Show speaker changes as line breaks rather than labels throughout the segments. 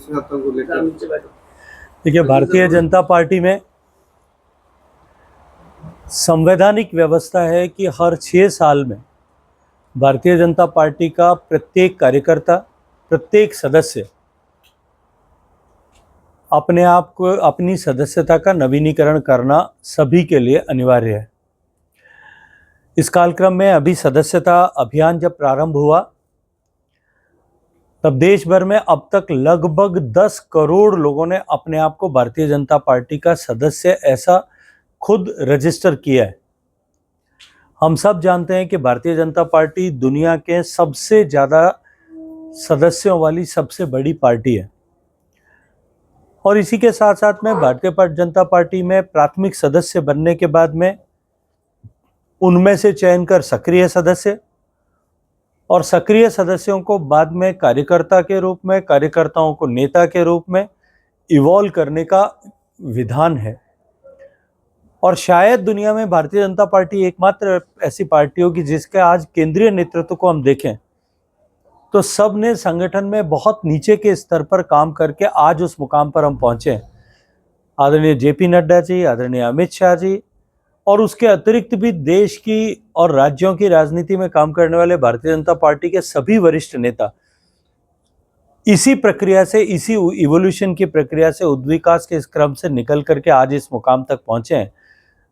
को लेकर?
देखिए, भारतीय जनता पार्टी में संवैधानिक व्यवस्था है कि हर 6 साल में भारतीय जनता पार्टी का प्रत्येक कार्यकर्ता, प्रत्येक सदस्य अपने आप को, अपनी सदस्यता का नवीनीकरण करना सभी के लिए अनिवार्य है। इस कालक्रम में अभी सदस्यता अभियान जब प्रारंभ हुआ तब देश भर में अब तक लगभग 10 करोड़ लोगों ने अपने आप को भारतीय जनता पार्टी का सदस्य ऐसा खुद रजिस्टर किया है। हम सब जानते हैं कि भारतीय जनता पार्टी दुनिया के सबसे ज़्यादा सदस्यों वाली सबसे बड़ी पार्टी है और इसी के साथ साथ में भारतीय जनता पार्टी में प्राथमिक सदस्य बनने के बाद में उनमें से चयन कर सक्रिय सदस्य और सक्रिय सदस्यों को बाद में कार्यकर्ता के रूप में, कार्यकर्ताओं को नेता के रूप में इवॉल्व करने का विधान है। और शायद दुनिया में भारतीय जनता पार्टी एकमात्र ऐसी पार्टी होगी जिसके आज केंद्रीय नेतृत्व को हम देखें तो सब ने संगठन में बहुत नीचे के स्तर पर काम करके आज उस मुकाम पर हम पहुंचे। आदरणीय जेपी नड्डा जी, आदरणीय अमित शाह जी और उसके अतिरिक्त भी देश की और राज्यों की राजनीति में काम करने वाले भारतीय जनता पार्टी के सभी वरिष्ठ नेता इसी प्रक्रिया से, इसी इवोल्यूशन की प्रक्रिया से, उद्विकास के इस क्रम से निकल करके आज इस मुकाम तक पहुंचे हैं।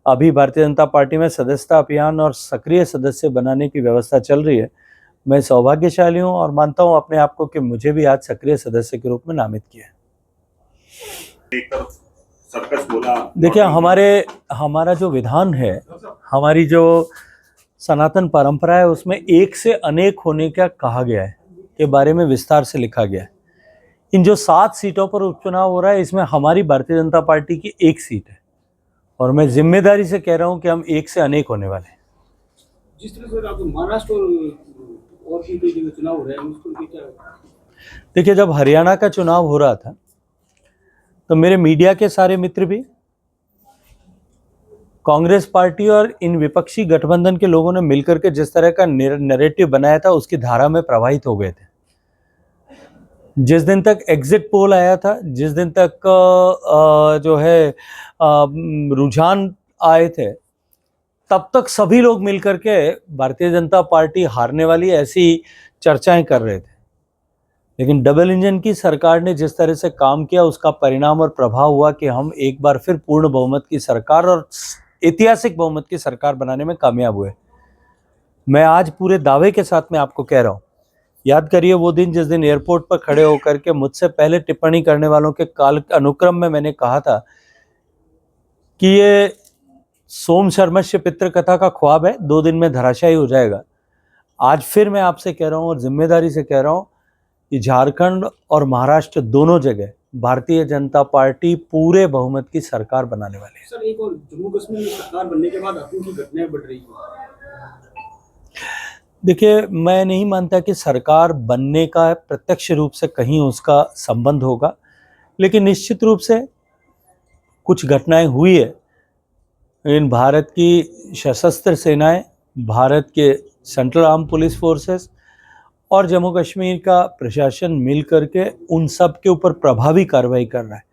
अभी भारतीय जनता पार्टी में सदस्यता अभियान और सक्रिय सदस्य बनाने की व्यवस्था चल रही है। मैं सौभाग्यशाली हूं और मानता हूं अपने आप को कि मुझे भी आज सक्रिय सदस्य के रूप में नामित किया है।
सर्कस बोला।
देखिए, हमारा जो विधान है, हमारी जो सनातन परंपरा है, उसमें एक से अनेक होने का कहा गया है, के बारे में विस्तार से लिखा गया है। इन जो 7 सीटों पर उपचुनाव हो रहा है, इसमें हमारी भारतीय जनता पार्टी की 1 सीट है और मैं जिम्मेदारी से कह रहा हूं कि हम एक से अनेक होने वाले हैं।
जिस तरह से आप महाराष्ट्र और भी कई जगह चुनाव हो रहे हैं, उसको क्या?
देखिए, जब हरियाणा का चुनाव हो रहा था तो मेरे मीडिया के सारे मित्र भी, कांग्रेस पार्टी और इन विपक्षी गठबंधन के लोगों ने मिलकर के जिस तरह का नैरेटिव बनाया था उसकी धारा में प्रभावित हो गए थे। जिस दिन तक एग्जिट पोल आया था, जिस दिन तक जो है रुझान आए थे, तब तक सभी लोग मिलकर के भारतीय जनता पार्टी हारने वाली ऐसी चर्चाएं कर रहे थे। लेकिन डबल इंजन की सरकार ने जिस तरह से काम किया उसका परिणाम और प्रभाव हुआ कि हम एक बार फिर पूर्ण बहुमत की सरकार और ऐतिहासिक बहुमत की सरकार बनाने में कामयाब हुए। मैं आज पूरे दावे के साथ में आपको कह रहा हूं, याद करिए वो दिन जिस दिन एयरपोर्ट पर खड़े होकर के मुझसे पहले टिप्पणी करने वालों के काल अनुक्रम में मैंने कहा था कि ये सोम शर्मस्य पितृ कथा का ख्वाब है, 2 दिन में धराशायी हो जाएगा। आज फिर मैं आपसे कह रहा हूं और जिम्मेदारी से कह रहा हूं कि झारखंड और महाराष्ट्र दोनों जगह भारतीय जनता पार्टी पूरे बहुमत की सरकार बनाने वाली है।
सर, एक और जम्मू कश्मीर में सरकार बनने के बाद अफीम की घटनाएं बढ़ रही हैं।
देखिए, मैं नहीं मानता कि सरकार बनने का प्रत्यक्ष रूप से कहीं उसका संबंध होगा, लेकिन निश्चित रूप से कुछ घटनाएं हुई है। इन भारत की सशस्त्र सेनाएं, भारत के सेंट्रल आर्म पुलिस फोर्सेस और जम्मू कश्मीर का प्रशासन मिल करके उन सब के ऊपर प्रभावी कार्रवाई कर रहा है।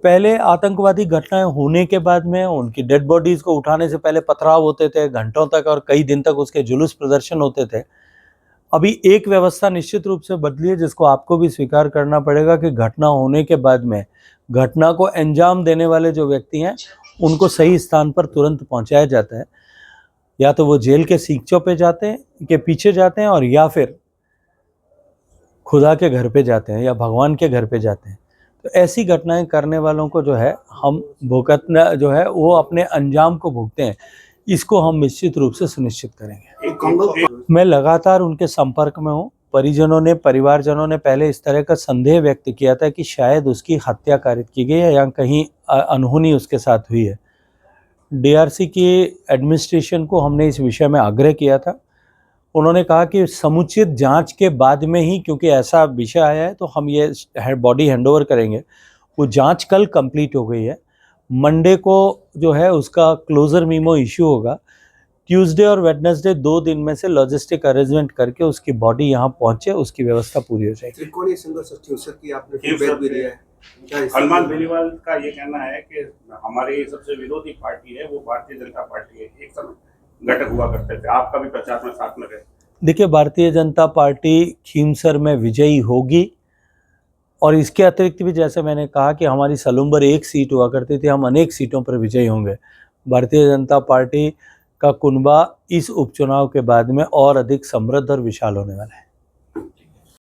पहले आतंकवादी घटनाएं होने के बाद में उनकी डेड बॉडीज को उठाने से पहले पथराव होते थे, घंटों तक और कई दिन तक उसके जुलूस प्रदर्शन होते थे। अभी एक व्यवस्था निश्चित रूप से बदली है जिसको आपको भी स्वीकार करना पड़ेगा कि घटना होने के बाद में घटना को अंजाम देने वाले जो व्यक्ति हैं उनको सही स्थान पर तुरंत पहुंचाया जाता है। या तो वो जेल के सीखचों पे जाते हैं, के पीछे जाते हैं, और या फिर खुदा के घर पे जाते हैं या भगवान के घर पे जाते हैं। तो ऐसी घटनाएं करने वालों को जो है हम भुगतना जो है वो अपने अंजाम को भुगते हैं। इसको हम निश्चित रूप से सुनिश्चित करेंगे। मैं लगातार उनके संपर्क में हूँ। परिवारजनों ने पहले इस तरह का संदेह व्यक्त किया था कि शायद उसकी हत्या कारित की गई है या कहीं अनहोनी उसके साथ हुई है। डीआरसी की एडमिनिस्ट्रेशन को हमने इस विषय में आग्रह किया था। उन्होंने कहा कि समुचित जांच के बाद में ही, क्योंकि ऐसा विषय आया है तो हम ये बॉडी हैंडओवर करेंगे। वो जांच कल कंप्लीट हो गई है। मंडे को जो है उसका क्लोजर मीमो इश्यू होगा। ट्यूसडे और वेडनेसडे 2 दिन में से लॉजिस्टिक अरेंजमेंट करके उसकी बॉडी यहाँ पहुंचे, उसकी व्यवस्था पूरी हो जाएगी।
त्रिकोणीय संघर्ष थ्यूसर की आपने
थ्यूसर
फीडबैक भी दिया है क्या इसमें?
हनुमान बेनीवाल का ये कहना है कि हमारी सबसे विरोधी पार्टी है वो भारतीय जनता पार्टी है, एक समय घटक हुआ करते थे, आपका भी प्रचार में साथ में रहे।
देखिए, भारतीय जनता पार्टी खीमसर में विजयी होगी और इसके अतिरिक्त भी जैसे मैंने कहा कि हमारी सलूम्बर 1 सीट हुआ करती थी, हम अनेक सीटों पर विजयी होंगे। भारतीय जनता पार्टी का कुनबा इस उपचुनाव के बाद में और अधिक समृद्ध और विशाल होने वाला है।